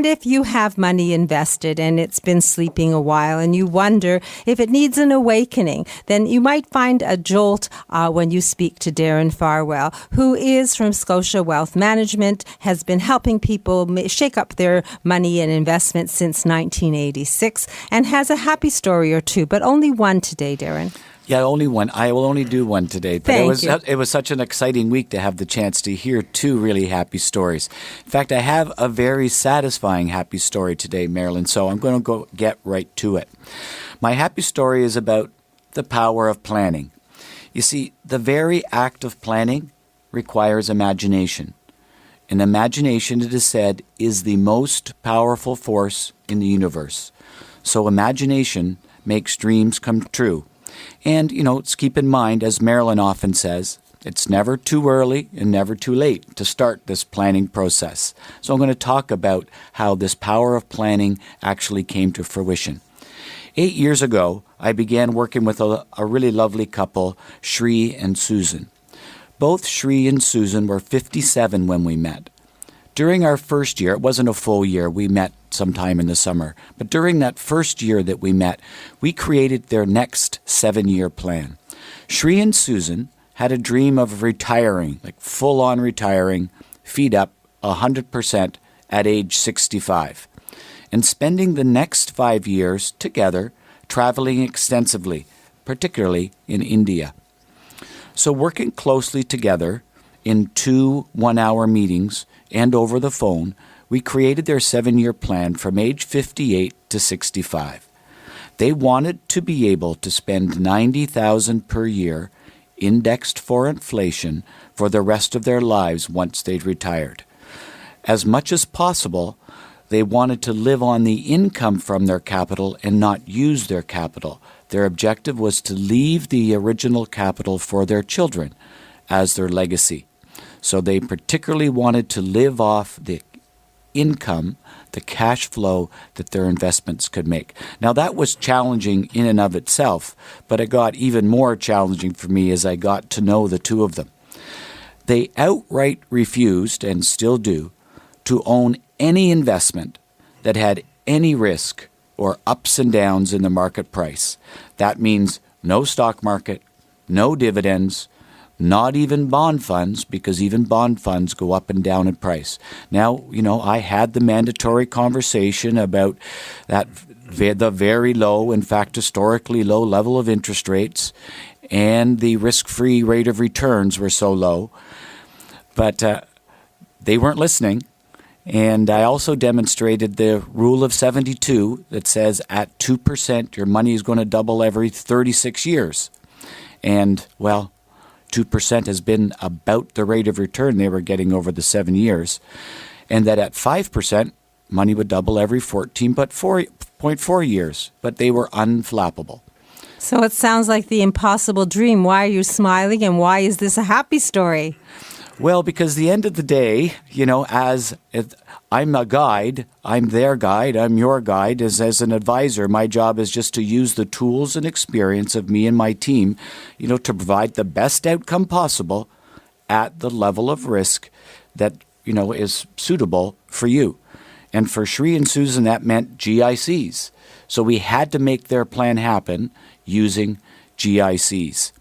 And if you have money invested and it's been sleeping a while and you wonder if it needs an awakening, then you might find a jolt when you speak to Darren Farwell, who is from Scotia Wealth Management, has been helping people shake up their money and investments since 1986, and has a happy story or two, but only one today, Darren. Yeah, only one. I will only do one today. But it was such an exciting week to have the chance to hear two really happy stories. In fact, I have a very satisfying happy story today, Marilyn, so I'm going to get right to it. My happy story is about the power of planning. You see, the very act of planning requires imagination. And imagination, it is said, is the most powerful force in the universe. So imagination makes dreams come true. And, let's keep in mind, as Marilyn often says, it's never too early and never too late to start this planning process. So I'm going to talk about how this power of planning actually came to fruition. 8 years ago, I began working with a really lovely couple, Shri and Susan. Both Shri and Susan were 57 when we met. During our first year, it wasn't a full year, we met sometime in the summer, but during that first year that we met, we created their next 7-year plan. Shri and Susan had a dream of retiring, like full-on retiring, feet up, 100% at age 65, and spending the next 5 years together, traveling extensively, particularly in India. So working closely together in 2 one-hour meetings and over the phone, we created their 7-year plan from age 58 to 65. They wanted to be able to spend $90,000 per year, indexed for inflation, for the rest of their lives once they'd retired. As much as possible, they wanted to live on the income from their capital and not use their capital. Their objective was to leave the original capital for their children as their legacy. So they particularly wanted to live off the income, the cash flow that their investments could make. Now that was challenging in and of itself, but it got even more challenging for me as I got to know the two of them. They outright refused, and still do, to own any investment that had any risk or ups and downs in the market price. That means no stock market, no dividends, not even bond funds, because even bond funds go up and down in price. Now, I had the mandatory conversation about the very low, in fact, historically low level of interest rates, and the risk-free rate of returns were so low. But they weren't listening. And I also demonstrated the rule of 72 that says at 2%, your money is going to double every 36 years. And, 2% has been about the rate of return they were getting over the 7 years, and that at 5%, money would double every 14.4 years, but they were unflappable. So it sounds like the impossible dream. Why are you smiling, and why is this a happy story? Well, because the end of the day, I'm a guide, I'm their guide, I'm your guide. As an advisor, my job is just to use the tools and experience of me and my team, to provide the best outcome possible at the level of risk that, is suitable for you. And for Shri and Susan, that meant GICs. So we had to make their plan happen using GICs.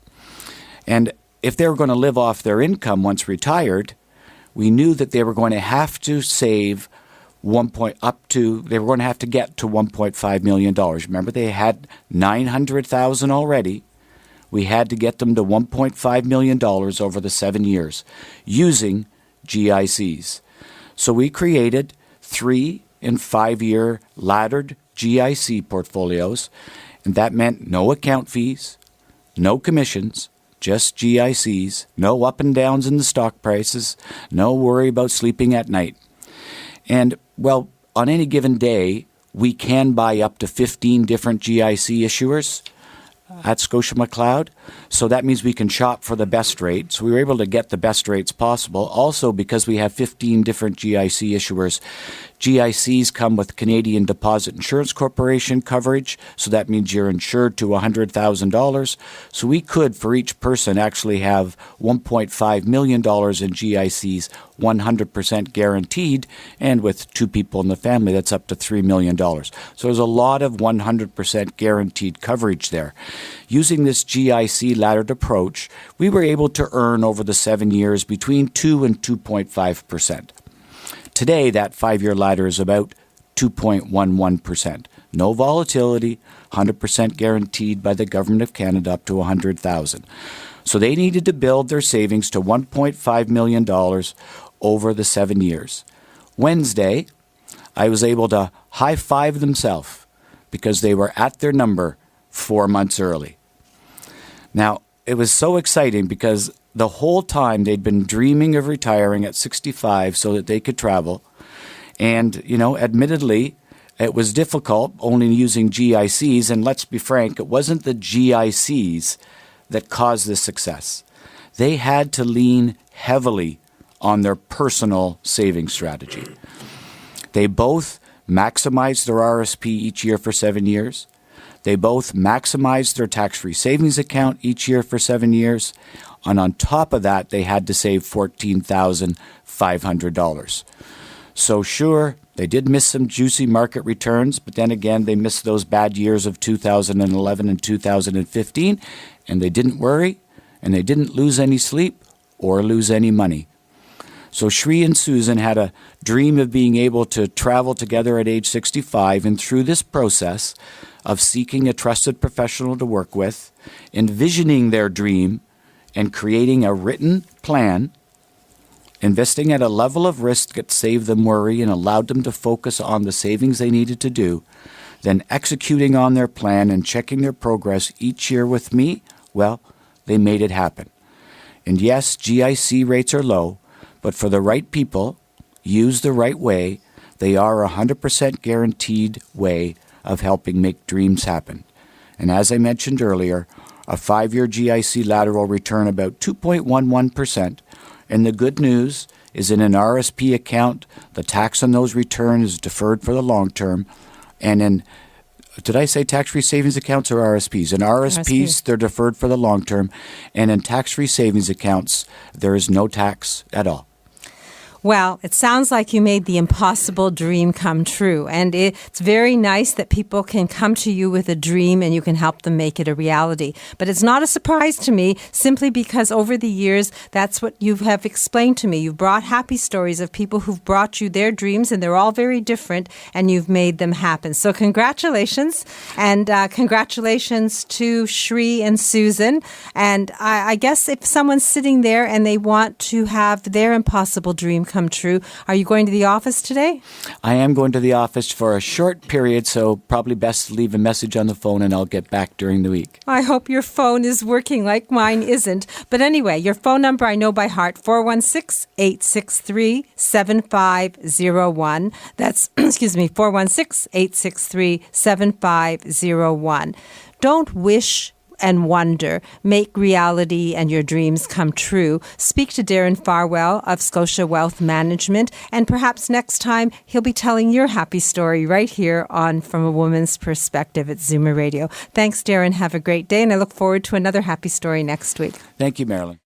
And if they were going to live off their income once retired, we knew that they were going to have to save they were going to have to get to $1.5 million. Remember, they had $900,000 already. We had to get them to $1.5 million over the 7 years using GICs. So we created 3 and 5 year laddered GIC portfolios, and that meant no account fees, no commissions, just GICs, no up and downs in the stock prices, no worry about sleeping at night. And, on any given day, we can buy up to 15 different GIC issuers at Scotia McLeod. So that means we can shop for the best rate. So we were able to get the best rates possible. Also, because we have 15 different GIC issuers, GICs come with Canadian Deposit Insurance Corporation coverage, so that means you're insured to $100,000. So we could, for each person, actually have $1.5 million in GICs, 100% guaranteed, and with two people in the family, that's up to $3 million. So there's a lot of 100% guaranteed coverage there. Using this GIC laddered approach, we were able to earn over the 7 years between 2 and 2.5%. Today, that 5-year ladder is about 2.11%. No volatility, 100% guaranteed by the Government of Canada up to $100,000. So they needed to build their savings to $1.5 million over the 7 years. Wednesday, I was able to high-five themselves because they were at their number 4 months early. Now, it was so exciting because the whole time they'd been dreaming of retiring at 65 so that they could travel. And, admittedly, it was difficult only using GICs. And let's be frank, it wasn't the GICs that caused this success. They had to lean heavily on their personal saving strategy. They both maximized their RSP each year for 7 years. They both maximized their tax-free savings account each year for 7 years. And on top of that, they had to save $14,500. So sure, they did miss some juicy market returns, but then again, they missed those bad years of 2011 and 2015, and they didn't worry, and they didn't lose any sleep or lose any money. So Shri and Susan had a dream of being able to travel together at age 65, and through this process of seeking a trusted professional to work with, envisioning their dream, and creating a written plan, investing at a level of risk that saved them worry and allowed them to focus on the savings they needed to do, then executing on their plan and checking their progress each year with me, well, they made it happen. And yes, GIC rates are low, but for the right people, used the right way, they are a 100% guaranteed way of helping make dreams happen. And as I mentioned earlier, a 5-year GIC lateral return about 2.11%. And the good news is in an RSP account, the tax on those returns is deferred for the long term. And in, did I say tax-free savings accounts or RSPs? In RSPs, they're deferred for the long term. And in tax-free savings accounts, there is no tax at all. Well, it sounds like you made the impossible dream come true. And it's very nice that people can come to you with a dream and you can help them make it a reality. But it's not a surprise to me simply because over the years, that's what you have explained to me. You've brought happy stories of people who've brought you their dreams, and they're all very different, and you've made them happen. So congratulations. And congratulations to Shri and Susan. And I guess if someone's sitting there and they want to have their impossible dream come true. Are you going to the office today? I am going to the office for a short period, so probably best to leave a message on the phone and I'll get back during the week. I hope your phone is working like mine isn't. But anyway, your phone number I know by heart, 416-863-7501. That's, 416-863-7501. Don't wish and wonder, make reality and your dreams come true. Speak to Darren Farwell of Scotia Wealth Management, and perhaps next time he'll be telling your happy story right here on From a Woman's Perspective at Zoomer Radio. Thanks, Darren. Have a great day, and I look forward to another happy story next week. Thank you, Marilyn.